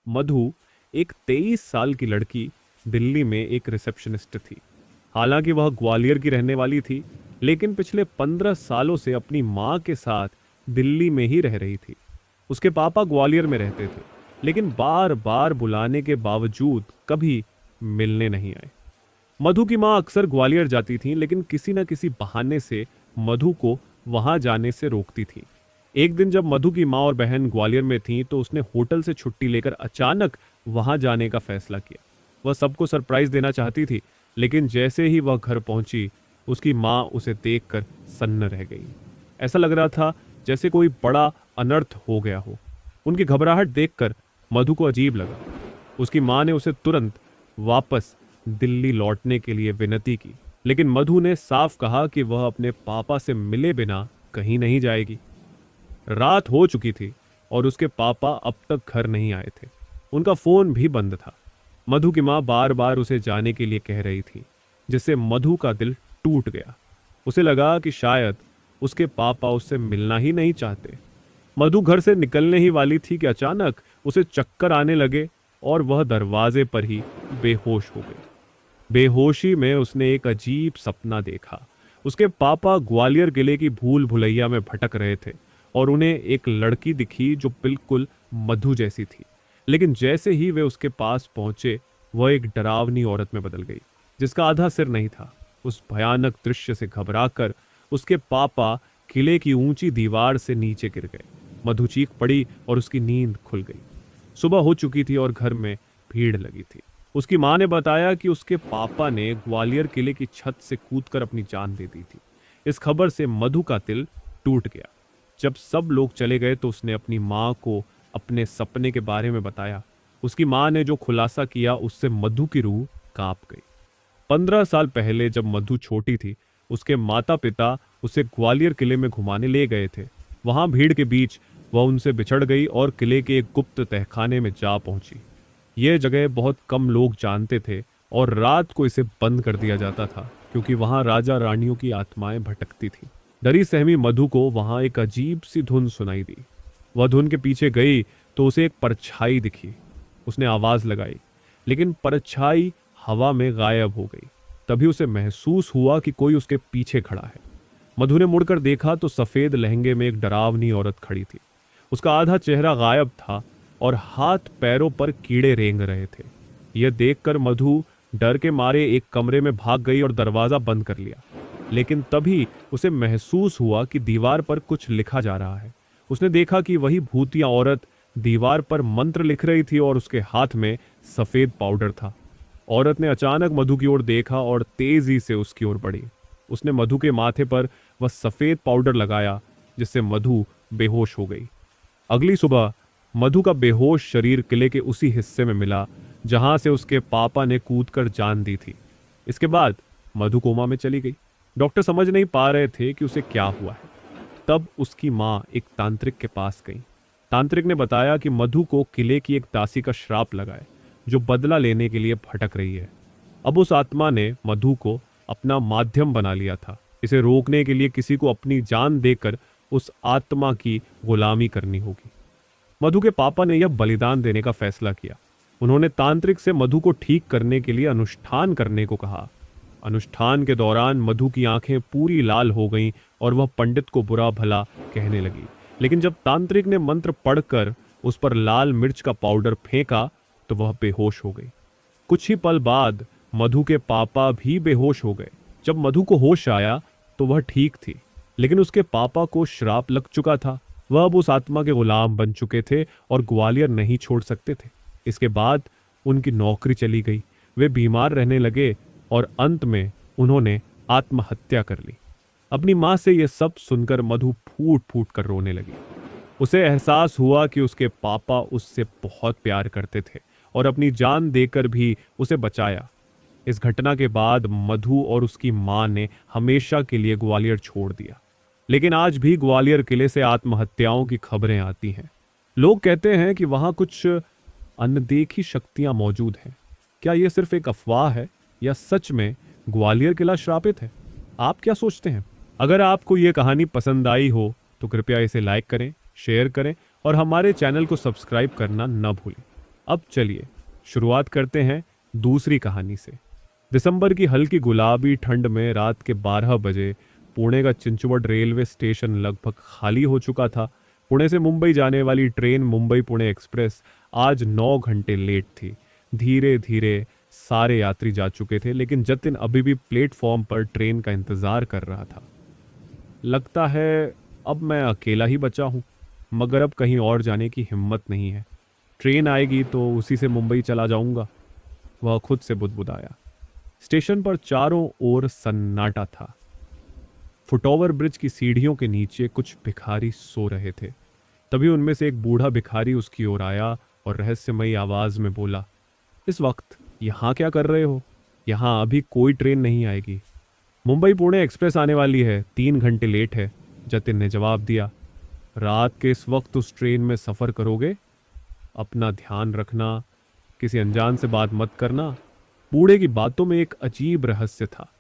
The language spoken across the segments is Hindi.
मधु एक 23 साल की लड़की दिल्ली में एक रिसेप्शनिस्ट थी। हालांकि वह ग्वालियर की रहने वाली थी, लेकिन पिछले 15 सालों से अपनी मां के साथ दिल्ली में ही रह रही थी। उसके पापा ग्वालियर में रहते थे, लेकिन बार बार बुलाने के बावजूद कभी मिलने नहीं आए। मधु की मां अक्सर ग्वालियर जाती थी, लेकिन किसी न किसी बहाने से मधु को वहां जाने से रोकती थी। एक दिन जब मधु की मां और बहन ग्वालियर में थीं, तो उसने होटल से छुट्टी लेकर अचानक वहां जाने का फैसला किया। वह सबको सरप्राइज देना चाहती थी, लेकिन जैसे ही वह घर पहुंची, उसकी मां उसे देखकर सन्न रह गई। ऐसा लग रहा था जैसे कोई बड़ा अनर्थ हो गया हो। उनकी घबराहट देखकर मधु को अजीब लगा। उसकी मां ने उसे तुरंत वापस दिल्ली लौटने के लिए विनती की, लेकिन मधु ने साफ कहा कि वह अपने पापा से मिले बिना कहीं नहीं जाएगी। रात हो चुकी थी और उसके पापा अब तक घर नहीं आए थे। उनका फोन भी बंद था। मधु की मां बार बार उसे जाने के लिए कह रही थी, जिससे मधु का दिल टूट गया। उसे लगा कि शायद उसके पापा उससे मिलना ही नहीं चाहते। मधु घर से निकलने ही वाली थी कि अचानक उसे चक्कर आने लगे और वह दरवाजे पर ही बेहोश हो गई। बेहोशी में उसने एक अजीब सपना देखा। उसके पापा ग्वालियर किले की भूल भुलैया में भटक रहे थे और उन्हें एक लड़की दिखी जो बिल्कुल मधु जैसी थी। लेकिन जैसे ही वे उसके पास पहुंचे, वह एक डरावनी औरत में बदल गई, जिसका आधा सिर नहीं था। उस भयानक दृश्य से घबराकर उसके पापा किले की ऊंची दीवार से नीचे गिर गए। मधु चीख पड़ी और उसकी नींद खुल गई। सुबह हो चुकी थी और घर में भीड़ लगी थी। उसकी मां ने बताया कि उसके पापा ने ग्वालियर किले की छत से कूदकर अपनी जान दे दी थी। इस खबर से मधु का दिल टूट गया। जब सब लोग चले गए तो उसने अपनी मां को अपने सपने के बारे में बताया। उसकी मां ने जो खुलासा किया, उससे मधु की रूह कांप गई। 15 साल पहले जब मधु छोटी थी, उसके माता पिता उसे ग्वालियर किले में घुमाने ले गए थे। वहां भीड़ के बीच वह उनसे बिछड़ गई और किले के एक गुप्त तहखाने में जा पहुंची। यह जगह बहुत कम लोग जानते थे और रात को इसे बंद कर दिया जाता था, क्योंकि वहां राजा रानियों की आत्माएं भटकती थी। डरी सहमी मधु को वहां एक अजीब सी धुन सुनाई दी। वह धुन के पीछे गई तो उसे एक परछाई दिखी। उसने आवाज लगाई, लेकिन परछाई हवा में गायब हो गई। तभी उसे महसूस हुआ कि कोई उसके पीछे खड़ा है। मधु ने मुड़कर देखा तो सफेद लहंगे में एक डरावनी औरत खड़ी थी। उसका आधा चेहरा गायब था और हाथ पैरों पर कीड़े रेंग रहे थे। यह देखकर मधु डर के मारे एक कमरे में भाग गई और दरवाजा बंद कर लिया। लेकिन तभी उसे महसूस हुआ कि दीवार पर कुछ लिखा जा रहा है। उसने देखा कि वही भूतिया औरत दीवार पर मंत्र लिख रही थी और उसके हाथ में सफेद पाउडर था। औरत ने अचानक मधु की ओर देखा और तेजी से उसकी ओर बढ़ी। उसने मधु के माथे पर वह सफेद पाउडर लगाया, जिससे मधु बेहोश हो गई। अगली सुबह मधु का बेहोश शरीर किले के उसी हिस्से में मिला जहां से उसके पापा ने कूदकर जान दी थी। इसके बाद मधु कोमा में चली गई। डॉक्टर समझ नहीं पा रहे थे कि उसे क्या हुआ है। तब उसकी मां एक तांत्रिक के पास गई। तांत्रिक ने बताया कि मधु को किले की एक दासी का श्राप लगा है, जो बदला लेने के लिए भटक रही है। अब उस आत्मा ने मधु को अपना माध्यम बना लिया था। इसे रोकने के लिए किसी को अपनी जान देकर उस आत्मा की गुलामी करनी होगी। मधु के पापा ने यह बलिदान देने का फैसला किया। उन्होंने तांत्रिक से मधु को ठीक करने के लिए अनुष्ठान करने को कहा। अनुष्ठान के दौरान मधु की आंखें पूरी लाल हो गईं और वह पंडित को बुरा भला कहने लगी। लेकिन जब तांत्रिक ने मंत्र पढ़कर उस पर लाल मिर्च का पाउडर फेंका तो वह बेहोश हो गई। कुछ ही पल बाद मधु के पापा भी बेहोश हो गए। जब मधु को होश आया तो वह ठीक थी, लेकिन उसके पापा को श्राप लग चुका था। वह अब उस आत्मा के गुलाम बन चुके थे और ग्वालियर नहीं छोड़ सकते थे। इसके बाद उनकी नौकरी चली गई, वे बीमार रहने लगे और अंत में उन्होंने आत्महत्या कर ली। अपनी मां से यह सब सुनकर मधु फूट फूट कर रोने लगी। उसे एहसास हुआ कि उसके पापा उससे बहुत प्यार करते थे और अपनी जान देकर भी उसे बचाया। इस घटना के बाद मधु और उसकी मां ने हमेशा के लिए ग्वालियर छोड़ दिया। लेकिन आज भी ग्वालियर किले से आत्महत्याओं की खबरें आती हैं। लोग कहते हैं कि वहां कुछ अनदेखी शक्तियां मौजूद हैं। क्या यह सिर्फ एक अफवाह है या सच में ग्वालियर किला श्रापित है? आप क्या सोचते हैं? अगर आपको यह कहानी पसंद आई हो तो कृपया इसे लाइक करें, शेयर करें और हमारे चैनल को सब्सक्राइब करना न भूलें। अब चलिए शुरुआत करते हैं दूसरी कहानी से। दिसंबर की हल्की गुलाबी ठंड में रात के 12 बजे पुणे का चिंचवड रेलवे स्टेशन लगभग खाली हो चुका था। पुणे से मुंबई जाने वाली ट्रेन मुंबई पुणे एक्सप्रेस आज 9 घंटे लेट थी। धीरे धीरे सारे यात्री जा चुके थे, लेकिन जतिन अभी भी प्लेटफॉर्म पर ट्रेन का इंतजार कर रहा था। लगता है अब मैं अकेला ही बचा हूं, मगर अब कहीं और जाने की हिम्मत नहीं है। ट्रेन आएगी तो उसी से मुंबई चला जाऊंगा, वह खुद से बुदबुदाया। स्टेशन पर चारों ओर सन्नाटा था। फुटओवर ब्रिज की सीढ़ियों के नीचे कुछ भिखारी सो रहे थे। तभी उनमें से एक बूढ़ा भिखारी उसकी ओर आया और रहस्यमयी आवाज में बोला, इस वक्त यहाँ क्या कर रहे हो? यहाँ अभी कोई ट्रेन नहीं आएगी। मुंबई पुणे एक्सप्रेस आने वाली है, 3 घंटे लेट है, जतिन ने जवाब दिया। रात के इस वक्त उस ट्रेन में सफ़र करोगे? अपना ध्यान रखना, किसी अनजान से बात मत करना। बूढ़े की बातों में एक अजीब रहस्य था।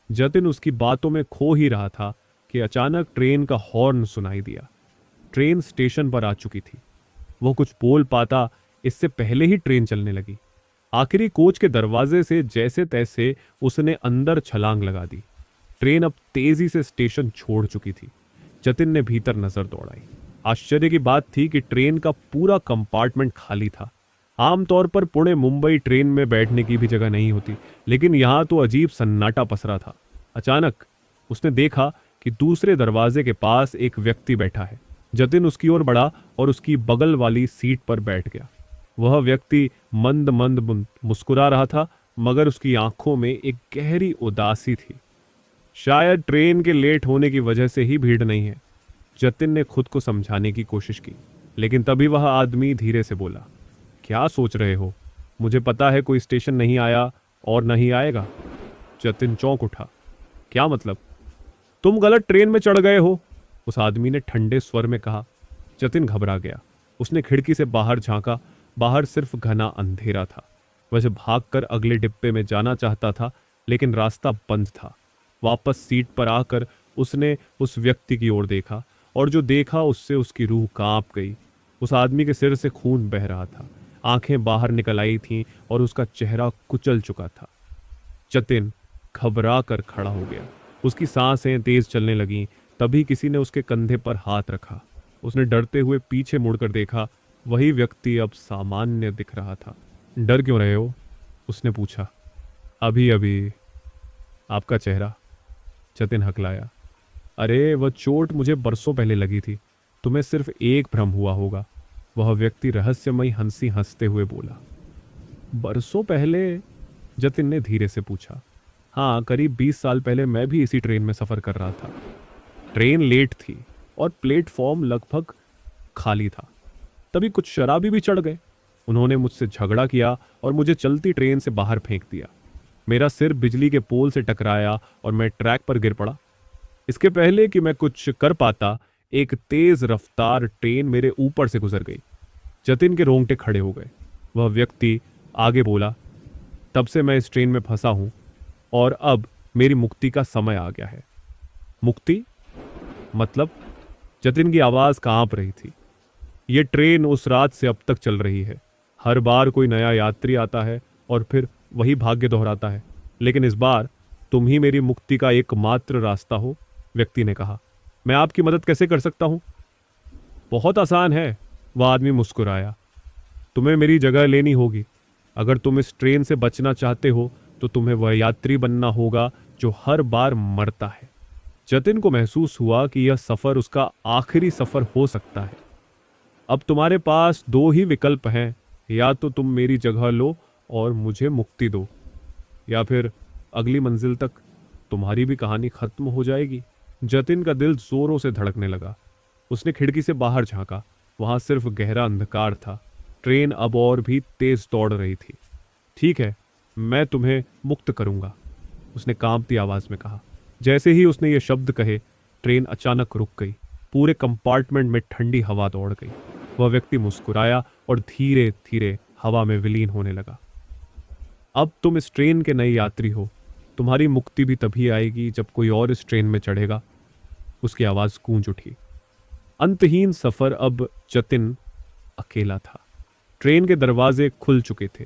जतिन उसकी बातों में खो ही रहा था कि अचानक ट्रेन का हॉर्न सुनाई दिया। ट्रेन स्टेशन पर आ चुकी थी। वो कुछ बोल पाता इससे पहले ही ट्रेन चलने लगी। आखिरी कोच के दरवाजे से जैसे तैसे उसने अंदर छलांग लगा दी। ट्रेन अब तेजी से स्टेशन छोड़ चुकी थी। जतिन ने भीतर नजर दौड़ाई। आश्चर्य की बात थी कि ट्रेन का पूरा कंपार्टमेंट खाली था। आमतौर पर पुणे मुंबई ट्रेन में बैठने की भी जगह नहीं होती, लेकिन यहां तो अजीब सन्नाटा पसरा था। अचानक उसने देखा कि दूसरे दरवाजे के पास एक व्यक्ति बैठा है। जतिन उसकी ओर बढ़ा और उसकी बगल वाली सीट पर बैठ गया। वह व्यक्ति मंद मंद मुस्कुरा रहा था, मगर उसकी आंखों में एक गहरी उदासी थी। शायद ट्रेन के लेट होने की वजह से ही भीड़ नहीं है, जतिन ने खुद को समझाने की कोशिश की। लेकिन तभी वह आदमी धीरे से बोला, क्या सोच रहे हो? मुझे पता है कोई स्टेशन नहीं आया और नहीं आएगा। जतिन चौंक उठा। क्या मतलब? तुम गलत ट्रेन में चढ़ गए हो, उस आदमी ने ठंडे स्वर में कहा। जतिन घबरा गया। उसने खिड़की से बाहर झांका। बाहर सिर्फ घना अंधेरा था। वह भागकर अगले डिब्बे में जाना चाहता था, लेकिन रास्ता बंद था। वापस सीट पर आकर उसने उस व्यक्ति की ओर देखा, और जो देखा उससे उसकी रूह कांप गई। उस आदमी के सिर से खून बह रहा था, आंखें बाहर निकल आई थीं और उसका चेहरा कुचल चुका था। जतिन घबरा कर खड़ा हो गया। उसकी सांसें तेज चलने लगीं। तभी किसी ने उसके कंधे पर हाथ रखा। उसने डरते हुए पीछे मुड़कर देखा। वही व्यक्ति अब सामान्य दिख रहा था। डर क्यों रहे हो? उसने पूछा। अभी अभी आपका चेहरा, जतिन हकलाया। अरे वह चोट मुझे बरसों पहले लगी थी, तुम्हें सिर्फ एक भ्रम हुआ होगा, वह व्यक्ति रहस्यमयी हंसी हंसते हुए बोला। बरसों पहले? जतिन ने धीरे से पूछा। हाँ, करीब 20 साल पहले मैं भी इसी ट्रेन में सफर कर रहा था। ट्रेन लेट थी और प्लेटफॉर्म लगभग खाली था। तभी कुछ शराबी भी चढ़ गए। उन्होंने मुझसे झगड़ा किया और मुझे चलती ट्रेन से बाहर फेंक दिया। मेरा सिर बिजली के पोल से टकराया और मैं ट्रैक पर गिर पड़ा। इसके पहले कि मैं कुछ कर पाता, एक तेज रफ्तार ट्रेन मेरे ऊपर से गुजर गई। जतिन के रोंगटे खड़े हो गए। वह व्यक्ति आगे बोला, तब से मैं इस ट्रेन में फंसा हूं और अब मेरी मुक्ति का समय आ गया है। मुक्ति? मतलब? जतिन की आवाज कांप रही थी। यह ट्रेन उस रात से अब तक चल रही है। हर बार कोई नया यात्री आता है और फिर वही भाग्य दोहराता है, लेकिन इस बार तुम ही मेरी मुक्ति का एकमात्र रास्ता हो, व्यक्ति ने कहा। मैं आपकी मदद कैसे कर सकता हूं? बहुत आसान है, वह आदमी मुस्कुराया। तुम्हें मेरी जगह लेनी होगी। अगर तुम इस ट्रेन से बचना चाहते हो तो तुम्हें वह यात्री बनना होगा जो हर बार मरता है। जतिन को महसूस हुआ कि यह सफर उसका आखिरी सफर हो सकता है। अब तुम्हारे पास 2 ही विकल्प हैं, या तो तुम मेरी जगह लो और मुझे मुक्ति दो, या फिर अगली मंजिल तक तुम्हारी भी कहानी खत्म हो जाएगी। जतिन का दिल जोरों से धड़कने लगा। उसने खिड़की से बाहर झांका। वहां सिर्फ गहरा अंधकार था। ट्रेन अब और भी तेज दौड़ रही थी। ठीक है, मैं तुम्हें मुक्त करूंगा, उसने कांपती आवाज में कहा। जैसे ही उसने ये शब्द कहे, ट्रेन अचानक रुक गई। पूरे कंपार्टमेंट में ठंडी हवा दौड़ गई। वह व्यक्ति मुस्कुराया और धीरे धीरे हवा में विलीन होने लगा। अब तुम इस ट्रेन के नए यात्री हो। तुम्हारी मुक्ति भी तभी आएगी जब कोई और इस ट्रेन में चढ़ेगा, उसकी आवाज गूंज उठी। अंतहीन सफर। अब जतिन अकेला था। ट्रेन के दरवाजे खुल चुके थे,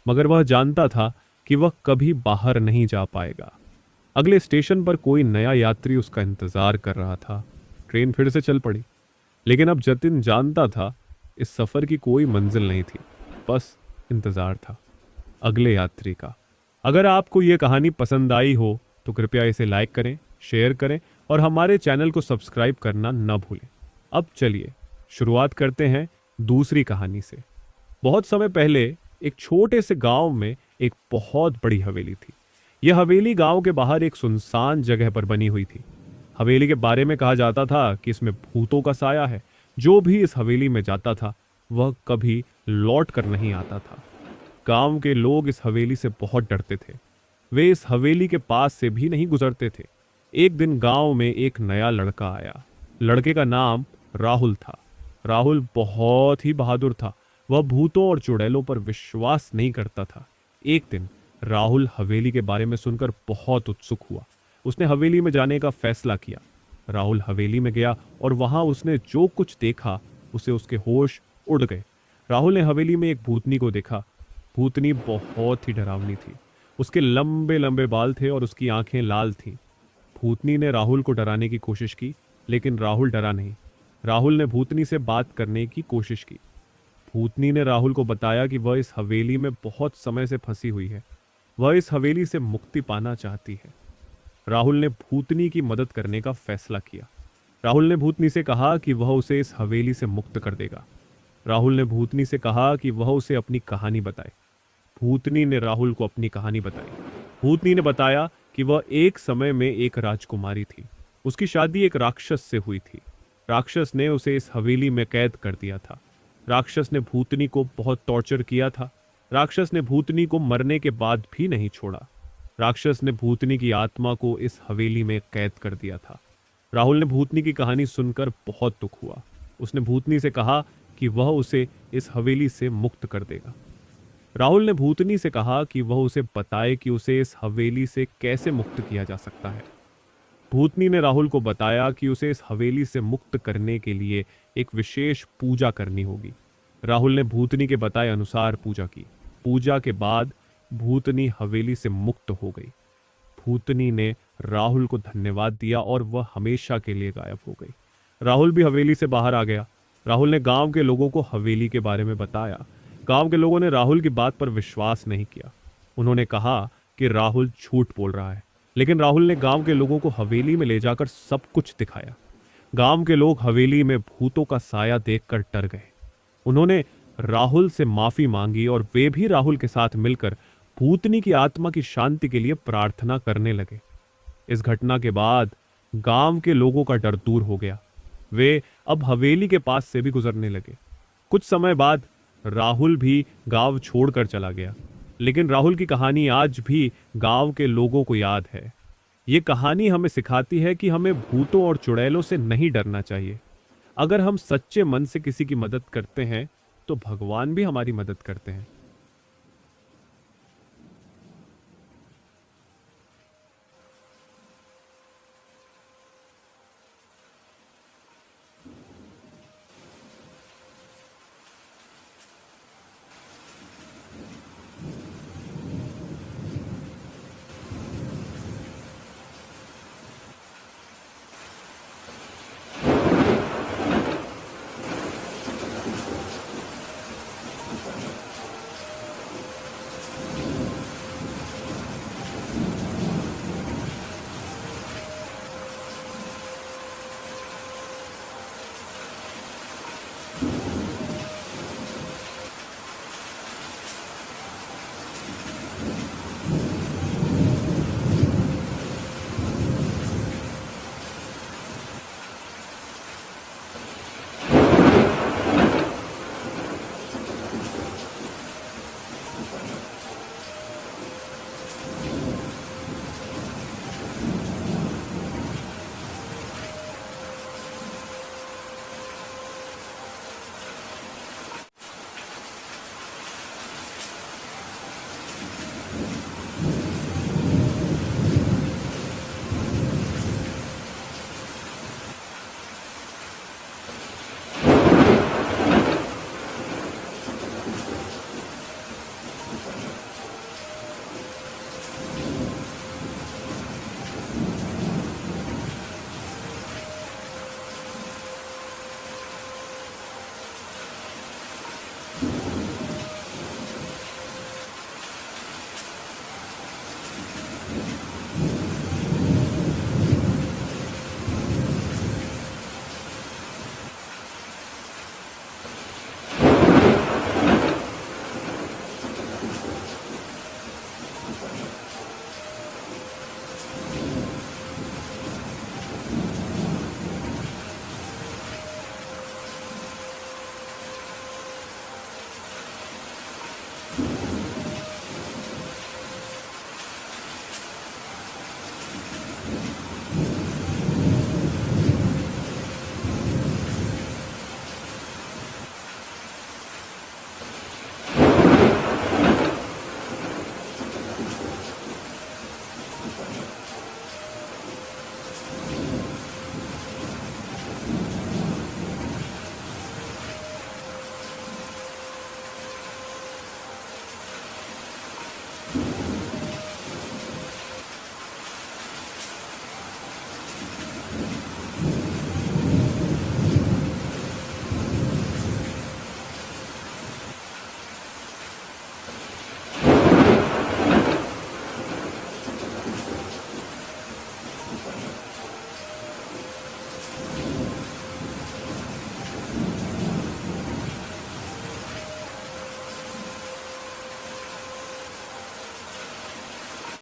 मगर वह जानता था कि वह कभी बाहर नहीं जा पाएगा। अगले स्टेशन पर कोई नया यात्री उसका इंतजार कर रहा था। ट्रेन फिर से चल पड़ी, लेकिन अब जतिन जानता था इस सफर की कोई मंजिल नहीं थी, बस इंतजार था अगले यात्री का। अगर आपको यह कहानी पसंद आई हो तो कृपया इसे लाइक करें, शेयर करें और हमारे चैनल को सब्सक्राइब करना न भूलें। अब चलिए शुरुआत करते हैं दूसरी कहानी से। बहुत समय पहले एक छोटे से गांव में एक बहुत बड़ी हवेली थी। यह हवेली गांव के बाहर एक सुनसान जगह पर बनी हुई थी। हवेली के बारे में कहा जाता था कि इसमें भूतों का साया है। जो भी इस हवेली में जाता था वह कभी लौट कर नहीं आता था। गांव के लोग इस हवेली से बहुत डरते थे। वे इस हवेली के पास से भी नहीं गुजरते थे। एक दिन गांव में एक नया लड़का आया। लड़के का नाम राहुल था। राहुल बहुत ही बहादुर था। वह भूतों और चुड़ैलों पर विश्वास नहीं करता था। एक दिन राहुल हवेली के बारे में सुनकर बहुत उत्सुक हुआ। उसने हवेली में जाने का फैसला किया। राहुल हवेली में गया और वहां उसने जो कुछ देखा उसे उसके होश उड़ गए। राहुल ने हवेली में एक भूतनी को देखा। भूतनी बहुत ही डरावनी थी। उसके लंबे लंबे बाल थे और उसकी आंखें लाल थीं। भूतनी ने राहुल को डराने की कोशिश की, लेकिन राहुल डरा नहीं। राहुल ने भूतनी से बात करने की कोशिश की। भूतनी ने राहुल को बताया कि वह इस हवेली में बहुत समय से फंसी हुई है। वह इस हवेली से मुक्ति पाना चाहती है। राहुल ने भूतनी की मदद करने का फैसला किया। राहुल ने भूतनी से कहा कि वह उसे इस हवेली से मुक्त कर देगा। राहुल ने भूतनी से कहा कि वह उसे अपनी कहानी बताए। भूतनी ने राहुल को अपनी कहानी बताई। भूतनी ने बताया कि वह एक समय में एक राजकुमारी थी। उसकी शादी एक राक्षस से हुई थी। राक्षस ने उसे इस हवेली में कैद कर दिया था। राक्षस ने भूतनी को बहुत टॉर्चर किया था। राक्षस ने भूतनी को मरने के बाद भी नहीं छोड़ा। राक्षस ने भूतनी की आत्मा को इस हवेली में कैद कर दिया था। राहुल ने भूतनी की कहानी सुनकर बहुत दुख हुआ। उसने भूतनी से कहा कि वह उसे इस हवेली से मुक्त कर देगा। राहुल ने भूतनी से कहा कि वह उसे बताए कि उसे इस हवेली से कैसे मुक्त किया जा सकता है। भूतनी ने राहुल को बताया कि उसे इस हवेली से मुक्त करने के लिए एक विशेष पूजा करनी होगी। राहुल ने भूतनी के बताए अनुसार पूजा की। पूजा के बाद भूतनी हवेली से मुक्त हो गई। भूतनी ने राहुल को धन्यवाद दिया और वह हमेशा के लिए गायब हो गई। राहुल भी हवेली से बाहर आ गया। राहुल ने गांव के लोगों को हवेली के बारे में बताया। गांव के लोगों ने राहुल की बात पर विश्वास नहीं किया। उन्होंने कहा कि राहुल झूठ बोल रहा है, लेकिन राहुल ने गांव के लोगों को हवेली में ले जाकर सब कुछ दिखाया। गांव के लोग हवेली में भूतों का साया देखकर डर गए। उन्होंने राहुल से माफी मांगी और वे भी राहुल के साथ मिलकर भूतनी की आत्मा की शांति के लिए प्रार्थना करने लगे। इस घटना के बाद गांव के लोगों का डर दूर हो गया। वे अब हवेली के पास से भी गुजरने लगे। कुछ समय बाद राहुल भी गांव छोड़कर चला गया, लेकिन राहुल की कहानी आज भी गांव के लोगों को याद है। ये कहानी हमें सिखाती है कि हमें भूतों और चुड़ैलों से नहीं डरना चाहिए। अगर हम सच्चे मन से किसी की मदद करते हैं तो भगवान भी हमारी मदद करते हैं।